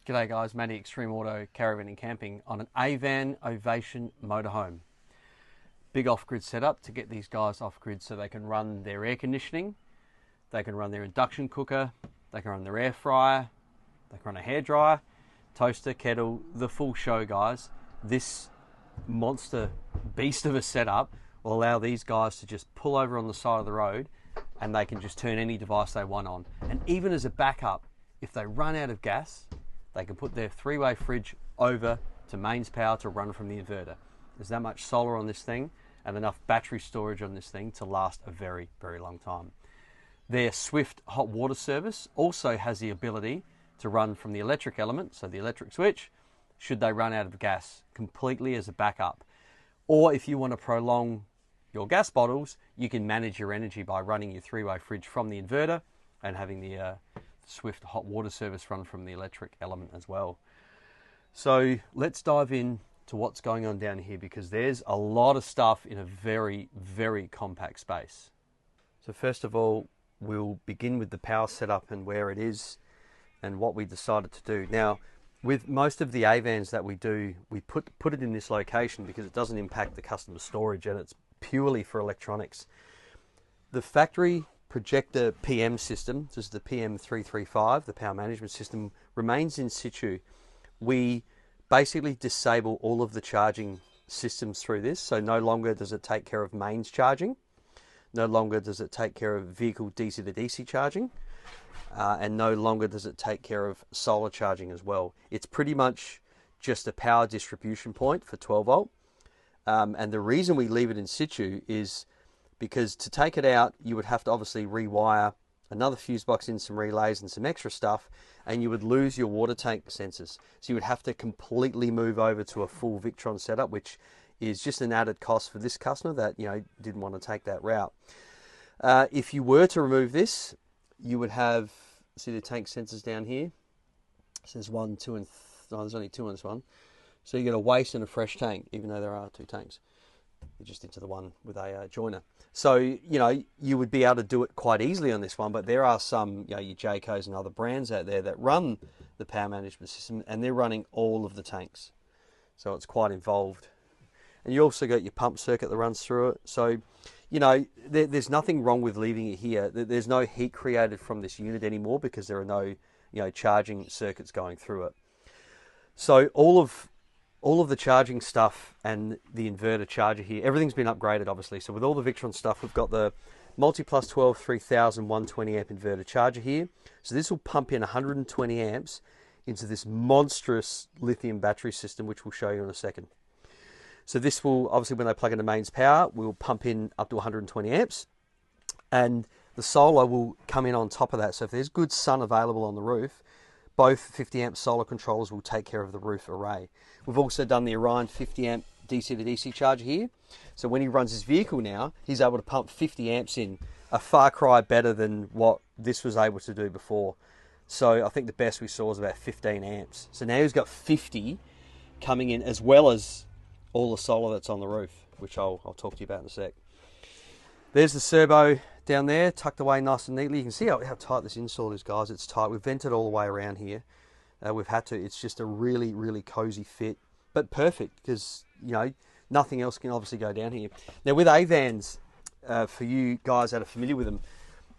G'day guys, Matty Extreme Auto Caravan and Camping on an Avan Ovation motorhome. Big off-grid setup to get these guys off-grid so they can run their air conditioning, they can run their induction cooker, they can run their air fryer, they can run a hairdryer, toaster, kettle, the full show guys. This monster beast of a setup will allow these guys to just pull over on the side of the road and they can just turn any device they want on. And even as a backup, if they run out of gas, they can put their three-way fridge over to mains power to run from the inverter. There's that much solar on this thing and enough battery storage on this thing to last a very, very long time. Their Swift hot water service also has the ability to run from the electric element, so the electric switch, should they run out of gas, completely as a backup. Or if you want to prolong your gas bottles, you can manage your energy by running your three-way fridge from the inverter and having the Swift hot water service run from the electric element as well. So let's dive in to what's going on down here, because there's a lot of stuff in a very, very compact space. So first of all, we'll begin with the power setup and where it is and what we decided to do. Now, with most of the Avans that we do, we put it in this location because it doesn't impact the customer storage and it's purely for electronics. The factory projector PM system, this is the PM335, the power management system, remains in situ. We basically disable all of the charging systems through this, so no longer does it take care of mains charging, no longer does it take care of vehicle DC to DC charging, and no longer does it take care of solar charging as well. It's pretty much just a power distribution point for 12 volt, and the reason we leave it in situ is because to take it out, you would have to obviously rewire another fuse box in, some relays and some extra stuff, and you would lose your water tank sensors. So you would have to completely move over to a full Victron setup, which is just an added cost for this customer that, you know, didn't want to take that route. If you were to remove this, you would have, see the tank sensors down here? So there's one, two, and there's only two on this one. So you get a waste and a fresh tank, even though there are two tanks. You're just into the one with a joiner. So, you know, you would be able to do it quite easily on this one, but there are some, you know, your Jaycos and other brands out there that run the power management system and they're running all of the tanks. So it's quite involved. And you also got your pump circuit that runs through it. So, you know, there's nothing wrong with leaving it here. There's no heat created from this unit anymore because there are no, you know, charging circuits going through it. So all of the charging stuff and the inverter charger here, everything's been upgraded obviously. So with all the Victron stuff, we've got the multiplus 12 3000 120 amp inverter charger here. So this will pump in 120 amps into this monstrous lithium battery system, which we'll show you in a second. So this will, obviously when they plug into mains power, we'll pump in up to 120 amps. And the solar will come in on top of that. So if there's good sun available on the roof, both 50 amp solar controllers will take care of the roof array. We've also done the Orion 50 amp DC to DC charger here. So when he runs his vehicle now, he's able to pump 50 amps in, a far cry better than what this was able to do before. So I think the best we saw was about 15 amps. So now he's got 50 coming in, as well as all the solar that's on the roof, which I'll talk to you about in a sec. There's the serbo down there, tucked away nice and neatly. You can see how tight this install is, guys. It's tight. We've vented all the way around here. We've had to. It's just a really, really cozy fit, but perfect because, you know, nothing else can obviously go down here. Now with Avans, for you guys that are familiar with them,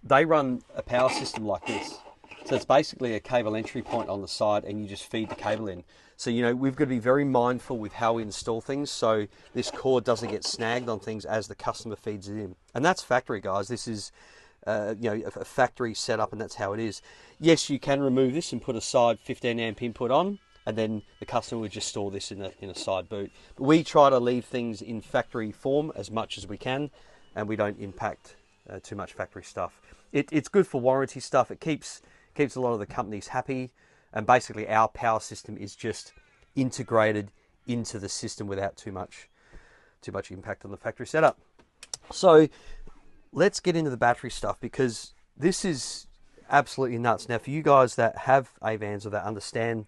they run a power system like this. So it's basically a cable entry point on the side and you just feed the cable in. So, you know, we've got to be very mindful with how we install things so this cord doesn't get snagged on things as the customer feeds it in. And that's factory, guys. This is, you know, a factory setup and that's how it is. Yes, you can remove this and put a side 15 amp input on and then the customer would just store this in a side boot. But we try to leave things in factory form as much as we can and we don't impact too much factory stuff. It's good for warranty stuff. It keeps a lot of the companies happy. And basically our power system is just integrated into the system without too much impact on the factory setup. So let's get into the battery stuff because this is absolutely nuts. Now for you guys that have Avans or that understand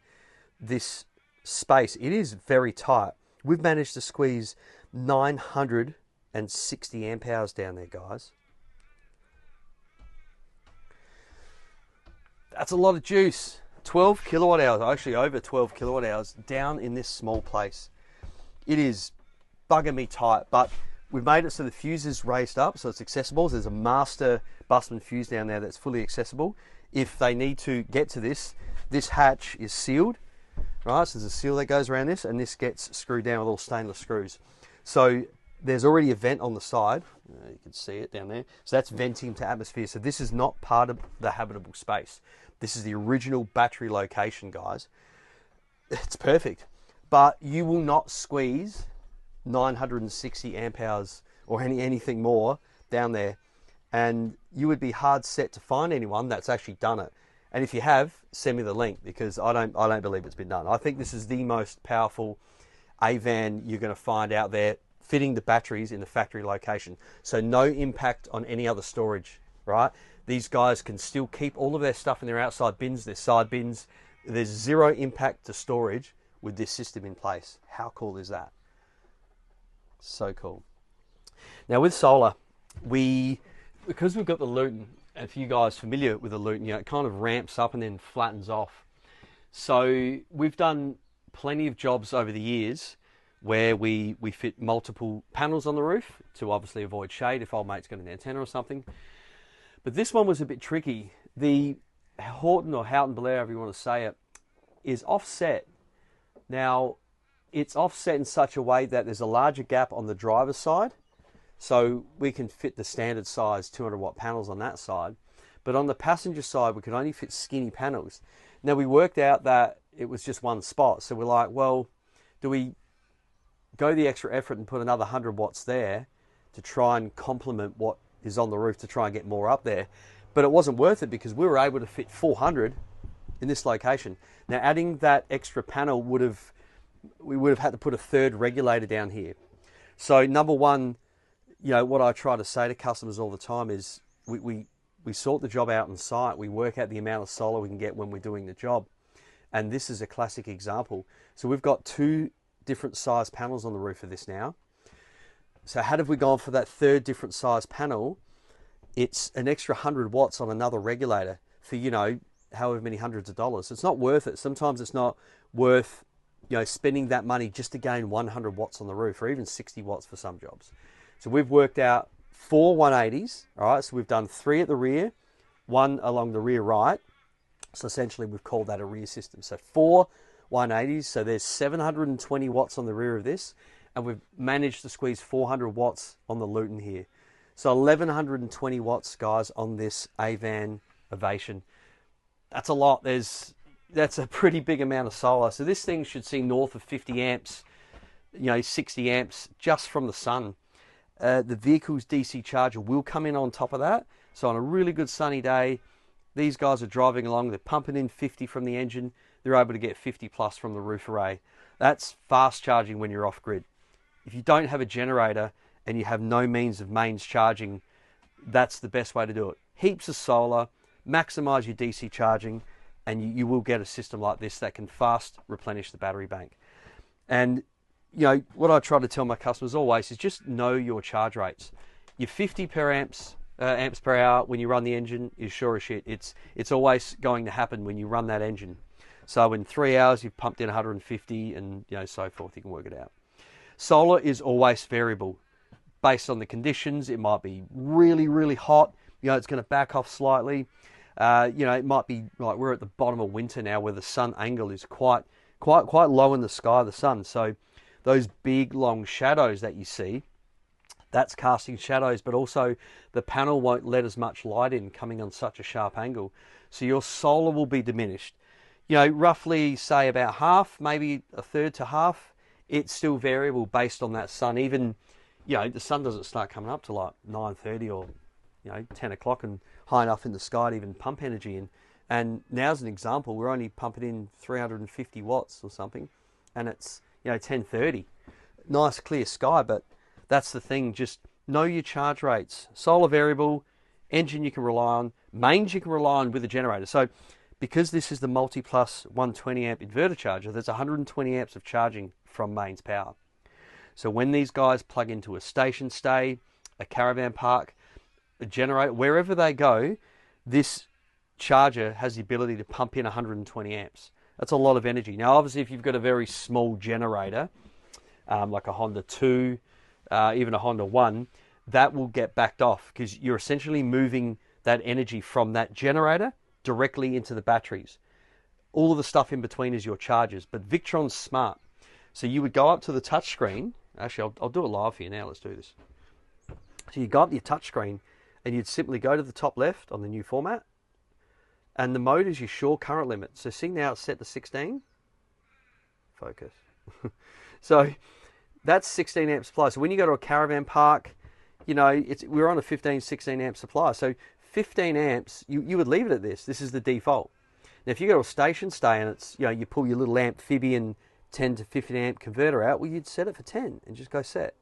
this space, it is very tight. We've managed to squeeze 960 amp hours down there, guys. That's a lot of juice. 12 kilowatt hours, actually over 12 kilowatt hours down in this small place. It is bugging me tight, but we've made it so the fuse is raised up so it's accessible. There's a master busman fuse down there that's fully accessible. If they need to get to this hatch is sealed, right? So there's a seal that goes around this, and this gets screwed down with all stainless screws. So there's already a vent on the side. You can see it down there. So that's venting to atmosphere. So this is not part of the habitable space. This is the original battery location, guys. It's perfect. But you will not squeeze 960 amp hours or anything more down there. And you would be hard set to find anyone that's actually done it. And if you have, send me the link, because I don't believe it's been done. I think this is the most powerful Avan you're going to find out there, fitting the batteries in the factory location. So no impact on any other storage, right? These guys can still keep all of their stuff in their outside bins, their side bins. There's zero impact to storage with this system in place. How cool is that? So cool. Now with solar, because we've got the Luton, and if you guys are familiar with the Luton, you know, it kind of ramps up and then flattens off. So we've done plenty of jobs over the years where we fit multiple panels on the roof to obviously avoid shade if old mate's got an antenna or something. But this one was a bit tricky. The Houghton or Houghton Blair, however you want to say it, is offset. Now, it's offset in such a way that there's a larger gap on the driver's side. So we can fit the standard size 200 watt panels on that side. But on the passenger side, we can only fit skinny panels. Now, we worked out that it was just one spot. So we're like, well, do we go the extra effort and put another 100 watts there to try and complement what is on the roof to try and get more up there? But it wasn't worth it because we were able to fit 400 in this location. Now, adding that extra panel we would have had to put a third regulator down here. So number one, you know, what I try to say to customers all the time is we sort the job out on site. We work out the amount of solar we can get when we're doing the job. And this is a classic example. So we've got 2 different size panels on the roof of this now. So had we gone for that third different size panel, it's an extra 100 watts on another regulator for, you know, however many hundreds of dollars. It's not worth it. Sometimes it's not worth, you know, spending that money just to gain 100 watts on the roof, or even 60 watts for some jobs. So we've worked out 4 180s. All right, so we've done 3 at the rear, 1 along the rear right. So essentially we've called that a rear system. So 4 180s, so there's 720 watts on the rear of this, and we've managed to squeeze 400 watts on the Luton here. So 1120 watts, guys, on this Avan Ovation. That's a lot. That's a pretty big amount of solar. So this thing should see north of 50 amps, you know, 60 amps just from the sun. The vehicle's DC charger will come in on top of that. So on a really good sunny day, these guys are driving along, they're pumping in 50 from the engine, they're able to get 50 plus from the roof array. That's fast charging when you're off grid. If you don't have a generator and you have no means of mains charging, that's the best way to do it. Heaps of solar, maximize your DC charging, and you will get a system like this that can fast replenish the battery bank. And you know, what I try to tell my customers always is just know your charge rates. Your 50 amps per hour when you run the engine is sure as shit. It's always going to happen when you run that engine. So in 3 hours, you've pumped in 150 and, you know, so forth. You can work it out. Solar is always variable. Based on the conditions, it might be really, really hot. You know, it's going to back off slightly. You know, it might be like we're at the bottom of winter now where the sun angle is quite low in the sky, the sun. So those big, long shadows that you see, that's casting shadows, but also the panel won't let as much light in coming on such a sharp angle. So your solar will be diminished. You know, roughly say about half, maybe a third to half. It's still variable based on that sun. Even, you know, the sun doesn't start coming up to like 9:30 or, you know, 10 o'clock and high enough in the sky to even pump energy in. And now's an example, we're only pumping in 350 watts or something, and it's, you know, 10:30. Nice clear sky, but that's the thing. Just know your charge rates. Solar variable, engine you can rely on, mains you can rely on with a generator. So because this is the multiplus 120 amp inverter charger, there's 120 amps of charging from mains power. So when these guys plug into a station stay, a caravan park, a generator, wherever they go, this charger has the ability to pump in 120 amps. That's a lot of energy. Now, obviously, if you've got a very small generator, like a Honda 2, even a Honda 1, that will get backed off because you're essentially moving that energy from that generator directly into the batteries. All of the stuff in between is your chargers, but Victron's smart. So you would go up to the touch screen. Actually, I'll do it live for you now. Let's do this. So you go up to your touch screen and you'd simply go to the top left on the new format, and the mode is your shore current limit. So see, now it's set to 16. Focus. So that's 16 amp supply. So when you go to a caravan park, you know, we're on a 15, 16 amp supply. So 15 amps, you would leave it at this. This is the default. Now, if you go to a station stay and it's, you know, you pull your little amphibian 10 to 15 amp converter out, well, you'd set it for 10 and just go set.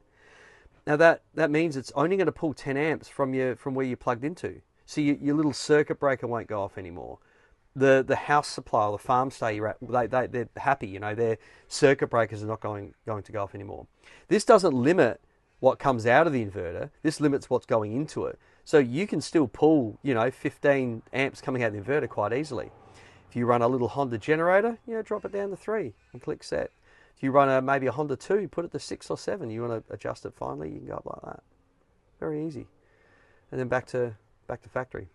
Now that means it's only going to pull 10 amps from where you're plugged into. So your little circuit breaker won't go off anymore. The house supply or the farm stay you're at, they're happy, you know, their circuit breakers are not going to go off anymore. This doesn't limit what comes out of the inverter. This limits what's going into it. So you can still pull, you know, 15 amps coming out of the inverter quite easily. If you run a little Honda generator, you know, drop it down to 3 and click set. If you run maybe a Honda 2, put it to 6 or 7. You want to adjust it finally, you can go up like that. Very easy. And then back to factory.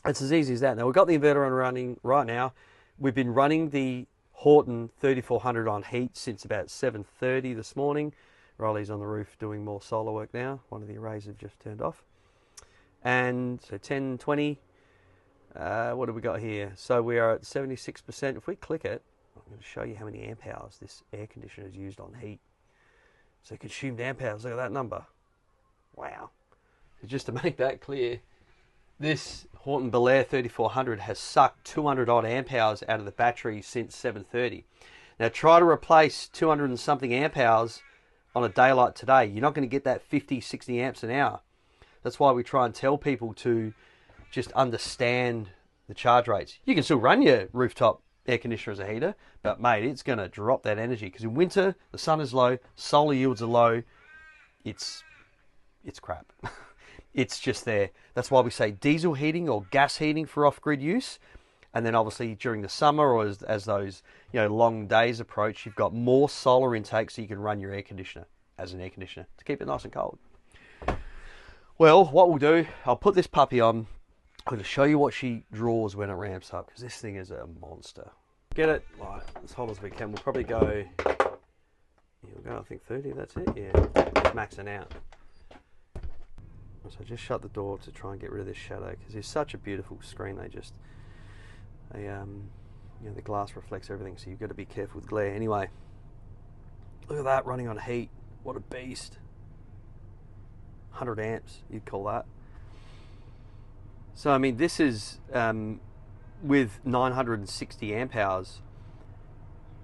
It's as easy as that. Now, we've got the inverter on running right now. We've been running the Horton 3400 on heat since about 7:30 this morning. Riley's on the roof doing more solar work now. One of the arrays have just turned off. And so 10, 20. What have we got here? So we are at 76%. If we click it, I'm going to show you how many amp hours this air conditioner is used on heat. So consumed amp hours, look at that number. Wow. So just to make that clear, this Horton Bel Air 3400 has sucked 200 odd amp hours out of the battery since 7:30. Now try to replace 200 and something amp hours on a day like today. You're not going to get that 50, 60 amps an hour. That's why we try and tell people to just understand the charge rates. You can still run your rooftop air conditioner as a heater, but mate, it's going to drop that energy because in winter the sun is low, solar yields are low. It's crap. It's just there. That's why we say diesel heating or gas heating for off-grid use. And then obviously during the summer or as those, you know, long days approach, you've got more solar intake so you can run your air conditioner as an air conditioner to keep it nice and cold. Well, what we'll do, I'll put this puppy on. I'm going to show you what she draws when it ramps up because this thing is a monster. Get it like as hot as we can. We'll probably go, we'll go I think 30, that's it. Yeah, maxing out. So just shut the door to try and get rid of this shadow because it's such a beautiful screen. You know, the glass reflects everything, so you've got to be careful with glare. Anyway, look at that running on heat. What a beast. 100 amps, you'd call that. So I mean, this is with 960 amp hours.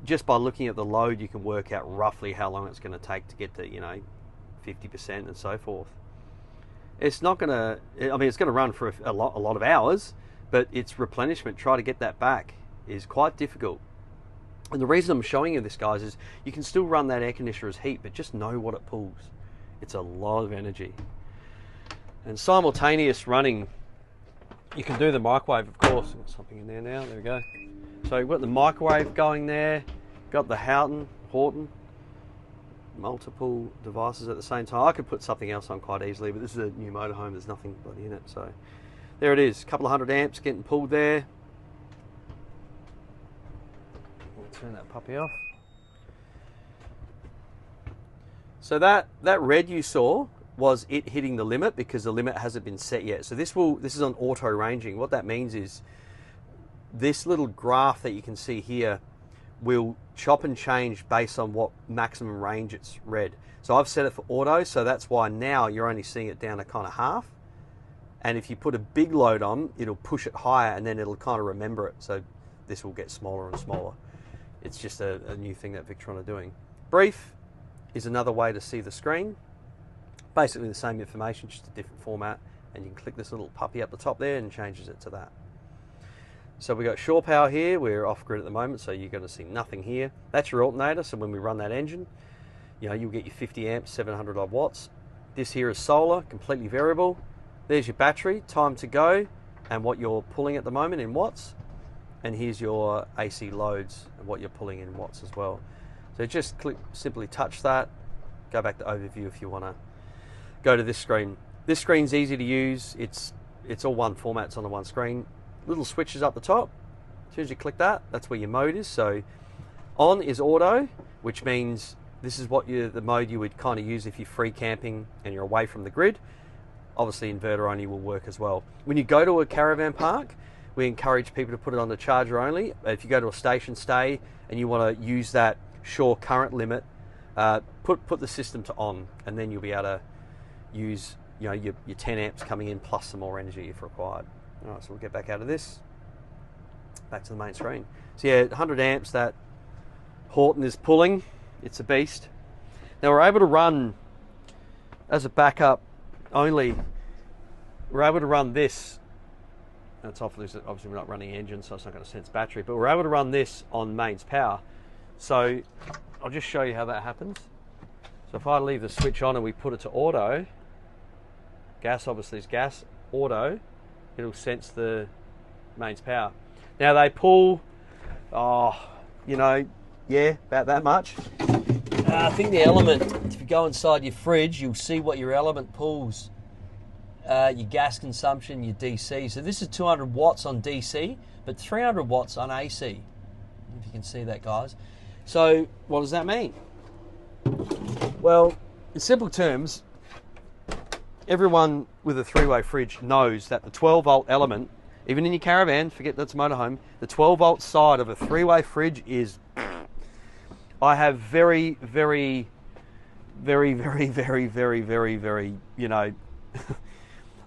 Just by looking at the load, you can work out roughly how long it's going to take to get to, you know, 50% and so forth. It's not going to, I mean, it's going to run for a lot of hours, but its replenishment, try to get that back, is quite difficult. And the reason I'm showing you this, guys, is you can still run that air conditioner as heat, but just know what it pulls. It's a lot of energy. And simultaneous running, you can do the microwave, of course. Got something in there now, there we go. So you've got the microwave going there, got the Horton, multiple devices at the same time. I could put something else on quite easily, but this is a new motorhome, there's nothing bloody in it. So there it is, a couple of 100 amps getting pulled there. We'll turn that puppy off. So that red you saw was it hitting the limit because the limit hasn't been set yet. So this is on auto ranging. What that means is this little graph that you can see here will chop and change based on what maximum range it's read. So I've set it for auto, so that's why now you're only seeing it down to kind of half. And if you put a big load on, it'll push it higher and then it'll kind of remember it. So this will get smaller and smaller. It's just a new thing that Victron are doing. Brief is another way to see the screen. Basically the same information, just a different format. And you can click this little puppy up the top there and changes it to that. So we've got shore power here. We're off grid at the moment, so you're going to see nothing here. That's your alternator, so when we run that engine, you know, you'll get your 50 amps, 700 odd watts. This here is solar, completely variable. There's your battery, time to go, and what you're pulling at the moment in watts, and here's your AC loads and what you're pulling in watts as well. So just simply touch that, go back to overview if you want to go to this screen. This screen's easy to use. It's all one format, it's on the one screen. Little switches up the top. As soon as you click that, that's where your mode is. So on is auto, which means this is what the mode you would kind of use if you're free camping and you're away from the grid. Obviously inverter only will work as well. When you go to a caravan park, we encourage people to put it on the charger only. If you go to a station stay and you want to use that shore current limit, put the system to on, and then you'll be able to use your 10 amps coming in plus some more energy if required. All right, so we'll get back out of this, back to the main screen. So yeah, 100 amps that Horton is pulling. It's a beast. Now we're able to run, as a backup only, we're able to run this. That's obviously we're not running engine, so it's not going to sense battery, but we're able to run this on mains power. So I'll just show you how that happens. So if I leave the switch on and we put it to auto, gas obviously is gas, auto, it'll sense the mains power. Now they pull, yeah, about that much. I think the element, if you go inside your fridge, you'll see what your element pulls. Your gas consumption, your DC. So this is 200 watts on DC, but 300 watts on AC. If you can see that, guys. So what does that mean? Well, in simple terms, everyone with a three-way fridge knows that the 12-volt element, even in your caravan, forget that's a motorhome, the 12-volt side of a three-way fridge is... I have very, very,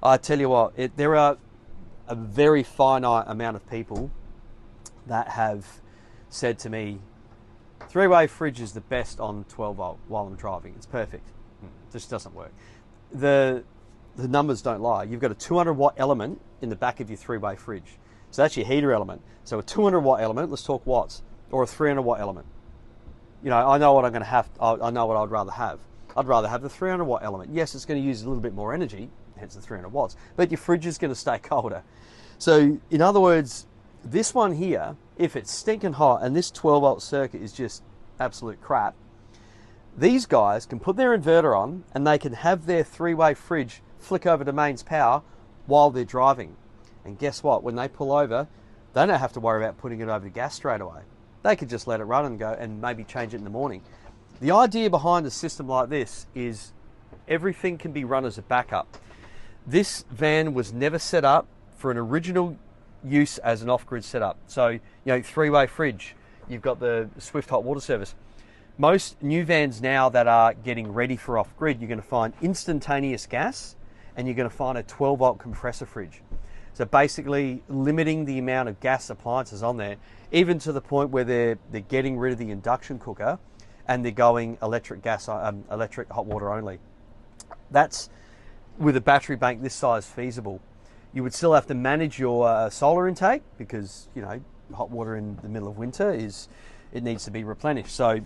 I tell you what, there are a very finite amount of people that have said to me, three-way fridge is the best on 12 volt while I'm driving. It's perfect. It just doesn't work. The numbers don't lie. You've got a 200 watt element in the back of your three-way fridge. So that's your heater element. So a 200 watt element, let's talk watts, or a 300 watt element. I know what I'm going to have. I know what I'd rather have. I'd rather have the 300 watt element. Yes, it's going to use a little bit more energy, hence the 300 watts, but your fridge is going to stay colder. So in other words, this one here, if it's stinking hot and this 12 volt circuit is just absolute crap, these guys can put their inverter on and they can have their three-way fridge flick over to mains power while they're driving. And guess what? When they pull over, they don't have to worry about putting it over to gas straight away. They could just let it run and go and maybe change it in the morning. The idea behind a system like this is everything can be run as a backup. This van was never set up for an original use as an off-grid setup. So, three-way fridge, you've got the Swift hot water service. Most new vans now that are getting ready for off-grid, you're going to find instantaneous gas and you're going to find a 12 volt compressor fridge. So basically limiting the amount of gas appliances on there, even to the point where they're getting rid of the induction cooker and they're going electric hot water only. That's, with a battery bank this size, feasible. You would still have to manage your solar intake because, hot water in the middle of winter it needs to be replenished. So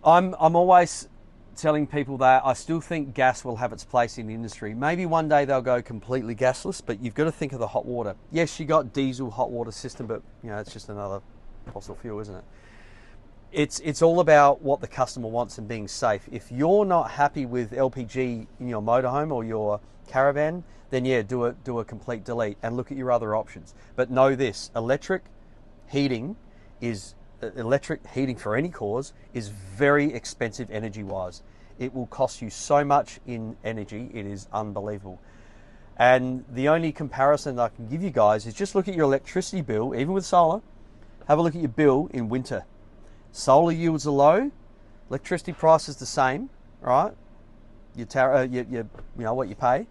I'm always telling people that I still think gas will have its place in the industry. Maybe one day they'll go completely gasless, but you've got to think of the hot water. Yes, you got diesel hot water system, but it's just another fossil fuel, isn't it? It's all about what the customer wants and being safe. If you're not happy with LPG in your motorhome or your caravan, then yeah, do a complete delete and look at your other options. But know this, electric heating for any cause is very expensive energy-wise. It will cost you so much in energy, it is unbelievable. And the only comparison I can give you guys is just look at your electricity bill, even with solar. Have a look at your bill in winter. Solar yields are low, electricity price is the same, right? What you pay,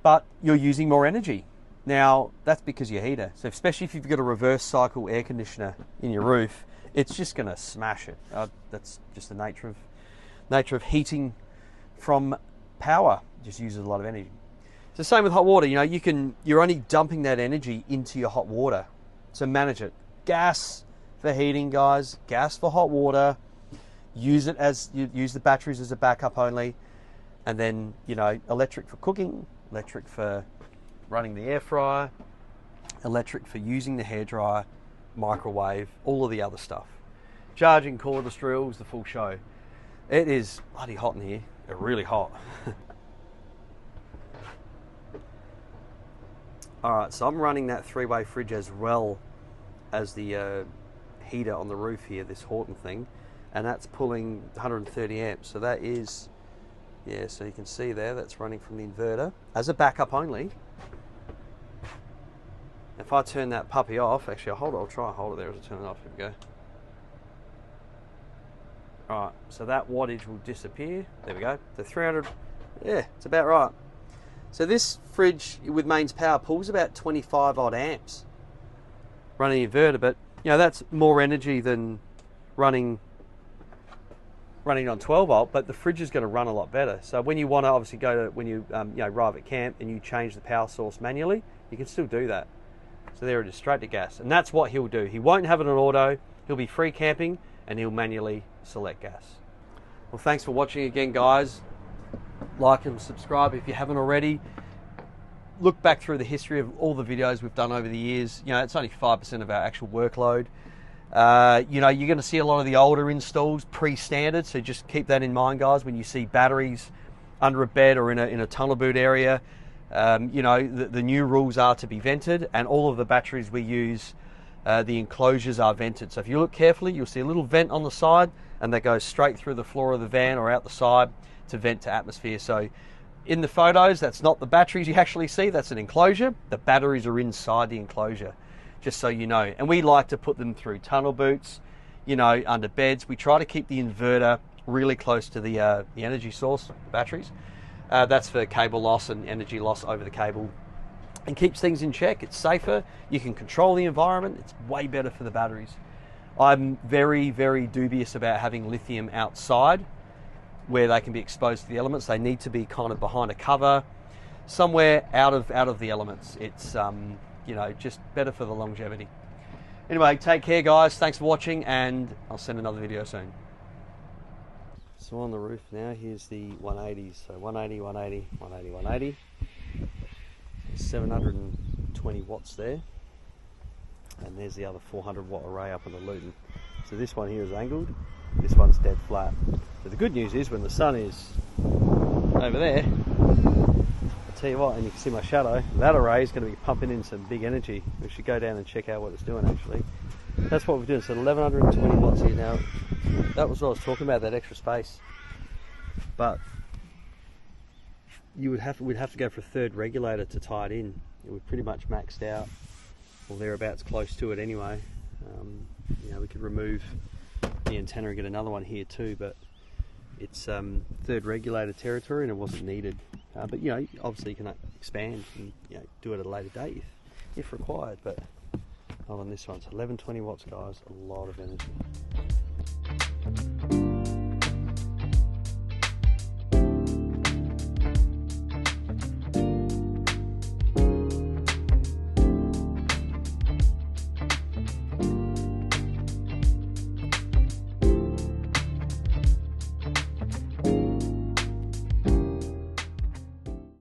but you're using more energy. Now, that's because your heater. So especially if you've got a reverse cycle air conditioner in your roof, it's just going to smash it. That's just the nature of heating from power. It just uses a lot of energy. It's the same with hot water. You're only dumping that energy into your hot water. So manage it. Gas for heating, guys. Gas for hot water. Use the batteries as a backup only. And then, electric for cooking, electric for running the air fryer, electric for using the hairdryer, microwave, all of the other stuff. Charging cordless drills, the full show. It is bloody hot in here, really hot. Alright, so I'm running that 3-way fridge as well as the heater on the roof here, this Horton thing, and that's pulling 130 amps. So that is, yeah, so you can see there, that's running from the inverter as a backup only. If I turn that puppy off, actually I'll try and hold it there as I turn it off. Here we go. Alright, so that wattage will disappear. There we go. The 300, yeah, it's about right. So this fridge with mains power pulls about 25 odd amps running the inverter, but you know, that's more energy than running on 12 volt, but the fridge is going to run a lot better. So when you want to obviously go to, when you arrive at camp and you change the power source manually, you can still do that. So there it is, straight to gas. And that's what he'll do. He won't have it on auto. He'll be free camping and he'll manually select gas. Well, thanks for watching again, guys. Like and subscribe if you haven't already. Look back through the history of all the videos we've done over the years. You know, it's only 5% of our actual workload. You know, you're going to see a lot of the older installs pre-standard, so just keep that in mind, guys, when you see batteries under a bed or in a tunnel boot area. You know, the new rules are to be vented, and all of the batteries we use, the enclosures are vented. So if you look carefully, you'll see a little vent on the side, and that goes straight through the floor of the van or out the side to vent to atmosphere. So in the photos, that's not the batteries you actually see, that's an enclosure. The batteries are inside the enclosure, just so you know. And we like to put them through tunnel boots, you know, under beds. We try to keep the inverter really close to the energy source, the batteries. That's for cable loss and energy loss over the cable, and keeps things in check. It's safer, you can control the environment, it's way better for the batteries. I'm very, very dubious about having lithium outside where they can be exposed to the elements. They need to be kind of behind a cover, somewhere out of the elements. It's you know, just better for the longevity. Anyway, take care, guys. Thanks for watching, and I'll send another video soon. So on the roof now, here's the 180s. So 180, 180, 180, 180. 720 watts there. And there's the other 400 watt array up in the Luton. So this one here is angled, this one's dead flat. So the good news is when the sun is over there, I'll tell you what, and you can see my shadow, that array is going to be pumping in some big energy. We should go down and check out what it's doing actually. That's what we're doing. So 1120 watts here now. That was what I was talking about, that extra space. But we'd have to go for a third regulator to tie it in. We're pretty much maxed out, or thereabouts close to it anyway. You know, we could remove the antenna and get another one here too, but it's third regulator territory and it wasn't needed. But you know, obviously you can expand and, you know, do it at a later date if required. But not on this one. So 1120 watts, guys, a lot of energy.